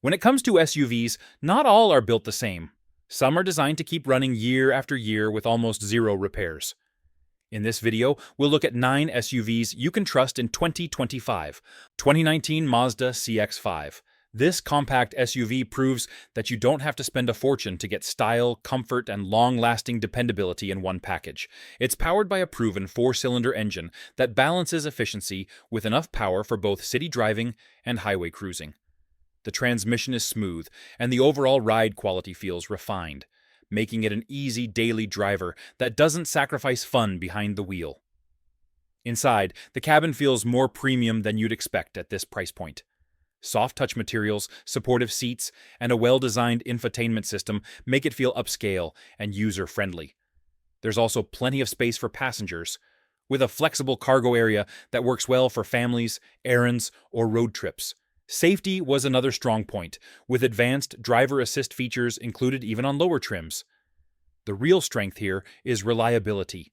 When it comes to SUVs, not all are built the same. Some are designed to keep running year after year with almost zero repairs. In this video, we'll look at 9 SUVs you can trust in 2025. 2019 Mazda CX-5. This compact SUV proves that you don't have to spend a fortune to get style, comfort, and long-lasting dependability in one package. It's powered by a proven 4-cylinder engine that balances efficiency with enough power for both city driving and highway cruising. The transmission is smooth, and the overall ride quality feels refined, making it an easy daily driver that doesn't sacrifice fun behind the wheel. Inside, the cabin feels more premium than you'd expect at this price point. Soft touch materials, supportive seats, and a well-designed infotainment system make it feel upscale and user-friendly. There's also plenty of space for passengers, with a flexible cargo area that works well for families, errands, or road trips. Safety was another strong point, with advanced driver assist features included even on lower trims. The real strength here is reliability.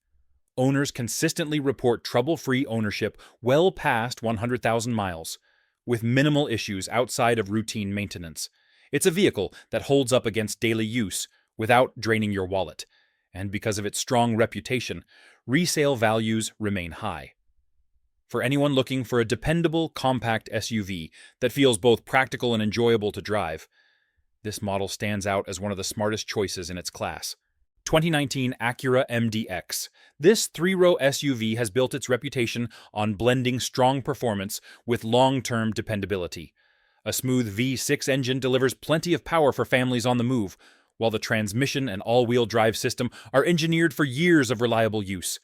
Owners consistently report trouble-free ownership well past 100,000 miles, with minimal issues outside of routine maintenance. It's a vehicle that holds up against daily use without draining your wallet, and because of its strong reputation, resale values remain high. For anyone looking for a dependable, compact SUV that feels both practical and enjoyable to drive, this model stands out as one of the smartest choices in its class. 2019 Acura MDX. This 3-row SUV has built its reputation on blending strong performance with long-term dependability. A smooth V6 engine delivers plenty of power for families on the move, while the transmission and all-wheel drive system are engineered for years of reliable use.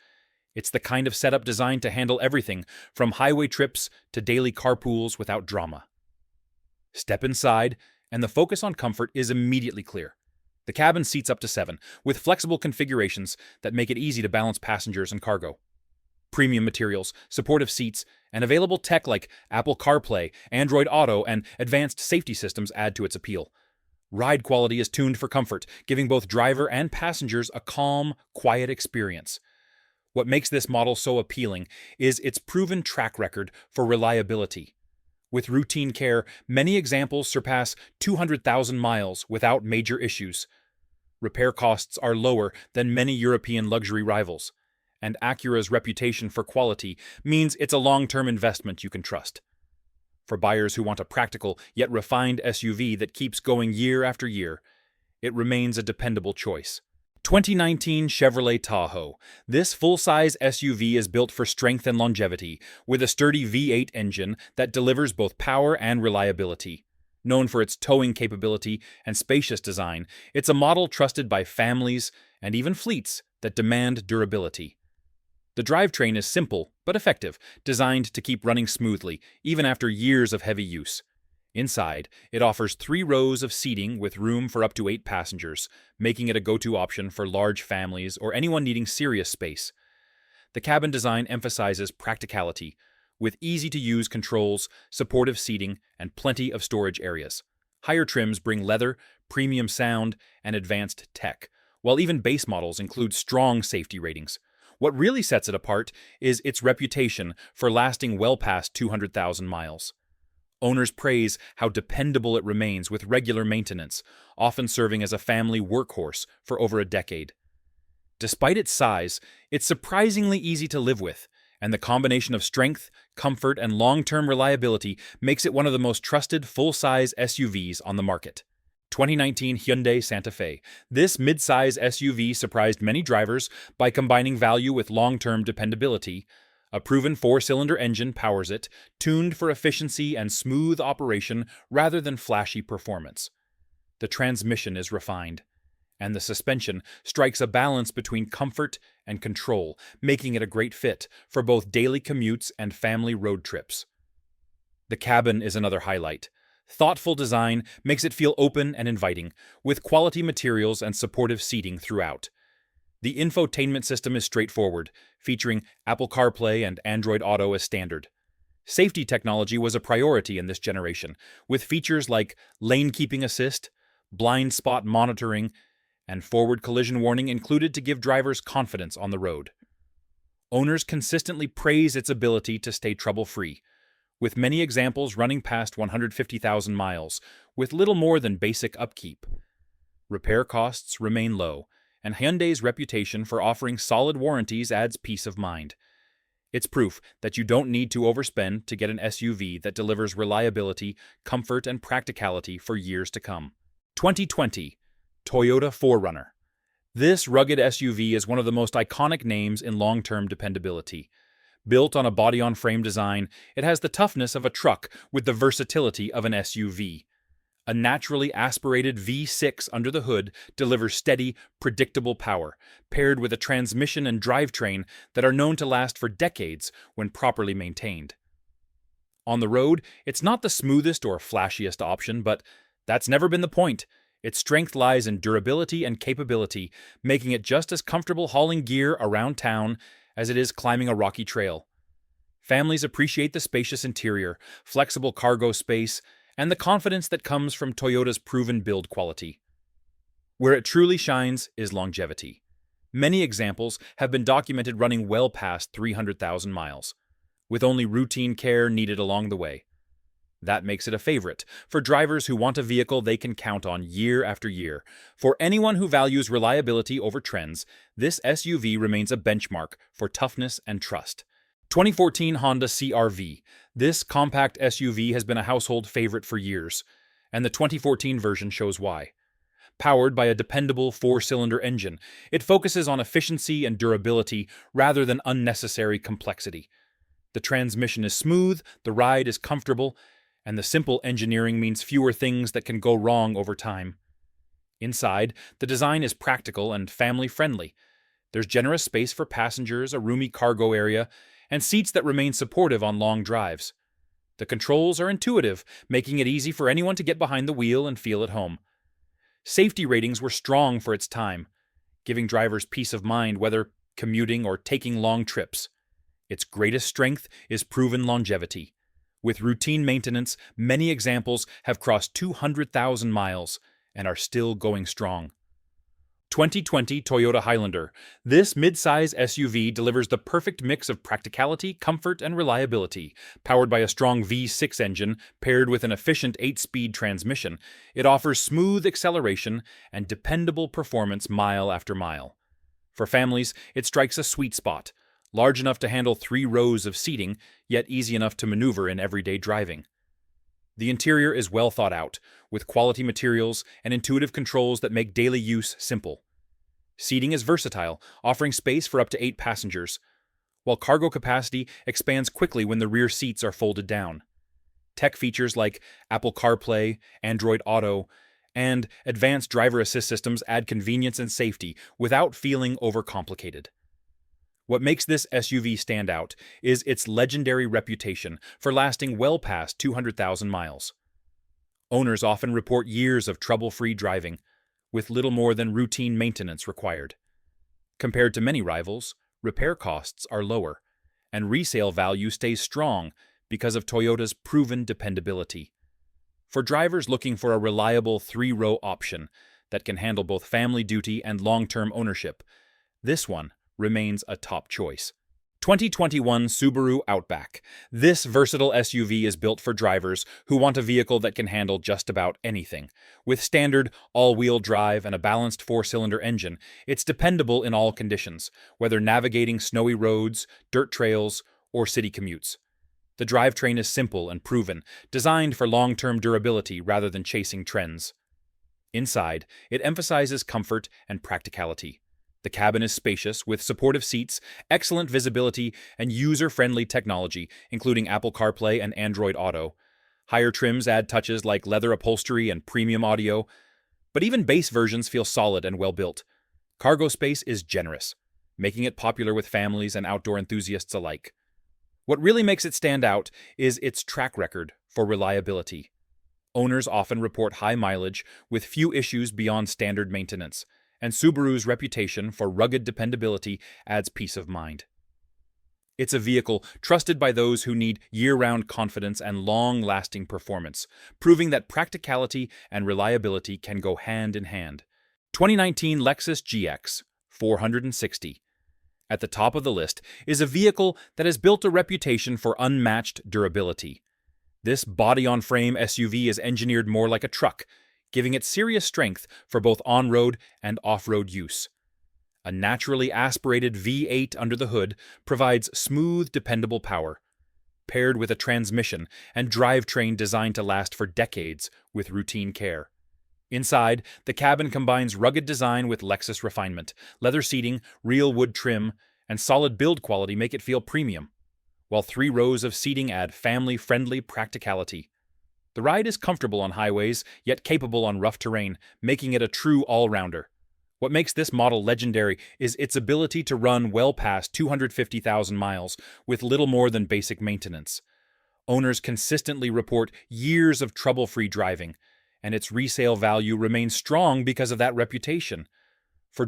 It's the kind of setup designed to handle everything from highway trips to daily carpools without drama. Step inside, and the focus on comfort is immediately clear. The cabin seats up to 7, with flexible configurations that make it easy to balance passengers and cargo. Premium materials, supportive seats, and available tech like Apple CarPlay, Android Auto, and advanced safety systems add to its appeal. Ride quality is tuned for comfort, giving both driver and passengers a calm, quiet experience. What makes this model so appealing is its proven track record for reliability. With routine care, many examples surpass 200,000 miles without major issues. Repair costs are lower than many European luxury rivals, and Acura's reputation for quality means it's a long-term investment you can trust. For buyers who want a practical yet refined SUV that keeps going year after year, it remains a dependable choice. 2019 Chevrolet Tahoe. This full-size SUV is built for strength and longevity, with a sturdy V8 engine that delivers both power and reliability. Known for its towing capability and spacious design, it's a model trusted by families and even fleets that demand durability. The drivetrain is simple but effective, designed to keep running smoothly, even after years of heavy use. Inside, it offers 3 rows of seating with room for up to 8 passengers, making it a go-to option for large families or anyone needing serious space. The cabin design emphasizes practicality, with easy-to-use controls, supportive seating, and plenty of storage areas. Higher trims bring leather, premium sound, and advanced tech, while even base models include strong safety ratings. What really sets it apart is its reputation for lasting well past 200,000 miles. Owners praise how dependable it remains with regular maintenance, often serving as a family workhorse for over a decade. Despite its size, it's surprisingly easy to live with, and the combination of strength, comfort, and long-term reliability makes it one of the most trusted full-size SUVs on the market. 2019 Hyundai Santa Fe. This mid-size SUV surprised many drivers by combining value with long-term dependability. A proven 4-cylinder engine powers it, tuned for efficiency and smooth operation rather than flashy performance. The transmission is refined, and the suspension strikes a balance between comfort and control, making it a great fit for both daily commutes and family road trips. The cabin is another highlight. Thoughtful design makes it feel open and inviting, with quality materials and supportive seating throughout. The infotainment system is straightforward, featuring Apple CarPlay and Android Auto as standard. Safety technology was a priority in this generation, with features like lane keeping assist, blind spot monitoring, and forward collision warning included to give drivers confidence on the road. Owners consistently praise its ability to stay trouble-free, with many examples running past 150,000 miles, with little more than basic upkeep. Repair costs remain low, and Hyundai's reputation for offering solid warranties adds peace of mind. It's proof that you don't need to overspend to get an SUV that delivers reliability, comfort, and practicality for years to come. 2020 Toyota 4Runner. This rugged SUV is one of the most iconic names in long-term dependability. Built on a body-on-frame design, it has the toughness of a truck with the versatility of an SUV. A naturally aspirated V6 under the hood delivers steady, predictable power, paired with a transmission and drivetrain that are known to last for decades when properly maintained. On the road, it's not the smoothest or flashiest option, but that's never been the point. Its strength lies in durability and capability, making it just as comfortable hauling gear around town as it is climbing a rocky trail. Families appreciate the spacious interior, flexible cargo space, and the confidence that comes from Toyota's proven build quality. Where it truly shines is longevity. Many examples have been documented running well past 300,000 miles, with only routine care needed along the way. That makes it a favorite for drivers who want a vehicle they can count on year after year. For anyone who values reliability over trends, this SUV remains a benchmark for toughness and trust. 2014 Honda CR-V. This compact SUV has been a household favorite for years, and the 2014 version shows why. Powered by a dependable four-cylinder engine, it focuses on efficiency and durability rather than unnecessary complexity. The transmission is smooth, the ride is comfortable, and the simple engineering means fewer things that can go wrong over time. Inside, the design is practical and family-friendly. There's generous space for passengers, a roomy cargo area, and seats that remain supportive on long drives. The controls are intuitive, making it easy for anyone to get behind the wheel and feel at home. Safety ratings were strong for its time, giving drivers peace of mind whether commuting or taking long trips. Its greatest strength is proven longevity. With routine maintenance, many examples have crossed 200,000 miles and are still going strong. 2020 Toyota Highlander. This mid-size SUV delivers the perfect mix of practicality, comfort, and reliability. Powered by a strong V6 engine paired with an efficient 8-speed transmission, it offers smooth acceleration and dependable performance mile after mile. For families, it strikes a sweet spot, large enough to handle 3 rows of seating, yet easy enough to maneuver in everyday driving. The interior is well thought out, with quality materials and intuitive controls that make daily use simple. Seating is versatile, offering space for up to 8 passengers, while cargo capacity expands quickly when the rear seats are folded down. Tech features like Apple CarPlay, Android Auto, and advanced driver assist systems add convenience and safety without feeling overcomplicated. What makes this SUV stand out is its legendary reputation for lasting well past 200,000 miles. Owners often report years of trouble-free driving, with little more than routine maintenance required. Compared to many rivals, repair costs are lower, and resale value stays strong because of Toyota's proven dependability. For drivers looking for a reliable 3-row option that can handle both family duty and long-term ownership, this one remains a top choice. 2021 Subaru Outback. This versatile SUV is built for drivers who want a vehicle that can handle just about anything. With standard all-wheel drive and a balanced 4-cylinder engine, it's dependable in all conditions, whether navigating snowy roads, dirt trails, or city commutes. The drivetrain is simple and proven, designed for long-term durability rather than chasing trends. Inside, it emphasizes comfort and practicality. The cabin is spacious, with supportive seats, excellent visibility, and user-friendly technology, including Apple CarPlay and Android Auto. Higher trims add touches like leather upholstery and premium audio, but even base versions feel solid and well-built. Cargo space is generous, making it popular with families and outdoor enthusiasts alike. What really makes it stand out is its track record for reliability. Owners often report high mileage with few issues beyond standard maintenance, and Subaru's reputation for rugged dependability adds peace of mind. It's a vehicle trusted by those who need year-round confidence and long-lasting performance, proving that practicality and reliability can go hand in hand. 2019 Lexus GX 460. At the top of the list is a vehicle that has built a reputation for unmatched durability. This body-on-frame SUV is engineered more like a truck, giving it serious strength for both on-road and off-road use. A naturally aspirated V8 under the hood provides smooth, dependable power, paired with a transmission and drivetrain designed to last for decades with routine care. Inside, the cabin combines rugged design with Lexus refinement. Leather seating, real wood trim, and solid build quality make it feel premium, while 3 rows of seating add family-friendly practicality. The ride is comfortable on highways, yet capable on rough terrain, making it a true all-rounder. What makes this model legendary is its ability to run well past 250,000 miles with little more than basic maintenance. Owners consistently report years of trouble-free driving, and its resale value remains strong because of that reputation. For